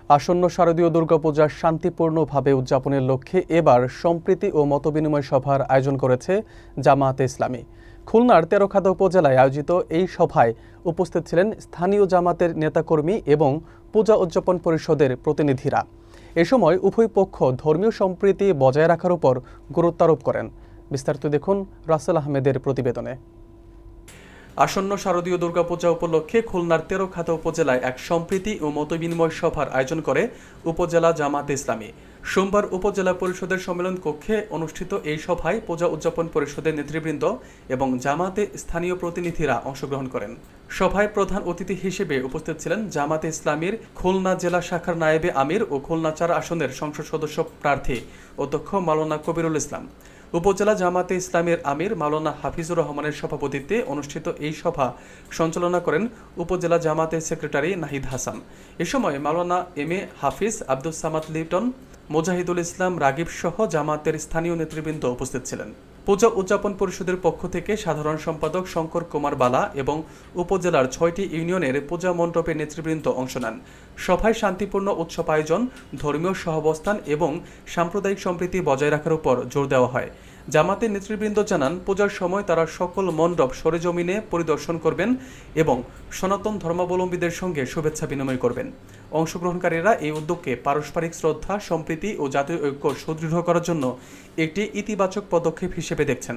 আসন্ন শারদীয় দুর্গাপূজা শান্তিপূর্ণভাবে উদযাপনের লক্ষ্যে এবার সম্প্রীতি ও মতবিনিময় সভার আয়োজন করেছে জামায়াতে ইসলামী। খুলনার তেরখাদা উপজেলায় আয়োজিত এই সভায় উপস্থিত ছিলেন স্থানীয় জামাতের নেতাকর্মী এবং পূজা উদযাপন পরিষদের প্রতিনিধিরা। এ সময় উভয় পক্ষ ধর্মীয় সম্প্রীতি বজায় রাখার উপর গুরুত্ব আরোপ করেন। বিস্তারিত দেখুন রাসেল আহমেদের প্রতিবেদনে। আসন্ন শারদীয় দুর্গাপূজা উপলক্ষে খুলনার তেরখাদা উপজেলায় এক সম্প্রীতি ও মতবিনিময় সভার আয়োজন করে উপজেলা জামায়াতে ইসলামী। সোমবার উপজেলা পরিষদের সম্মেলন কক্ষে অনুষ্ঠিত এই সভায় পূজা উদযাপন পরিষদের নেতৃবৃন্দ এবং জামায়াতে স্থানীয় প্রতিনিধিরা অংশগ্রহণ করেন। সভায় প্রধান অতিথি হিসেবে উপস্থিত ছিলেন জামায়াতে ইসলামীর খুলনা জেলা শাখার নায়েবে আমির ও খুলনা ৪ আসনের সংসদ সদস্য প্রার্থী অধ্যক্ষ মাওলানা কবিরুল ইসলাম। উপজেলা জামায়াতে ইসলামীর আমির মাওলানা হাফিজুর রহমানের সভাপতিত্বে অনুষ্ঠিত এই সভা সঞ্চালনা করেন উপজেলা জামায়াতের সেক্রেটারি নাহিদ হাসান। এ সময় মাওলানা এম.এ. হাফিজ, আব্দুস সামাদ লিটন, মুজাহিদুল ইসলাম রাগিব সহ জামায়াতের স্থানীয় নেতৃবৃন্দ উপস্থিত ছিলেন। পূজা উদযাপন পরিষদের পক্ষ থেকে সাধারণ সম্পাদক শঙ্কর কুমার বালা এবং উপজেলার ৬টি ইউনিয়নের পূজা মণ্ডপের নেতৃবৃন্দ অংশ নেন। সভায় শান্তিপূর্ণ উৎসব আয়োজন, ধর্মীয় সহাবস্থান এবং সাম্প্রদায়িক সম্প্রীতি বজায় রাখার উপর জোর দেওয়া হয়। জামাতের নেতৃবৃন্দ জানান, পূজার সময় তারা সকল মণ্ডপ সরেজমিনে পরিদর্শন করবেন এবং সনাতন ধর্মাবলম্বীদের সঙ্গে শুভেচ্ছা বিনিময় করবেন। অংশগ্রহণকারীরা এই উদ্যোগকে পারস্পরিক শ্রদ্ধা, সম্প্রীতি ও জাতীয় ঐক্য সুদৃঢ় করার জন্য একটি ইতিবাচক পদক্ষেপ হিসেবে দেখছেন।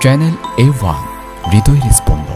চ্যানেল A1 হৃদয়ের স্পন্দন।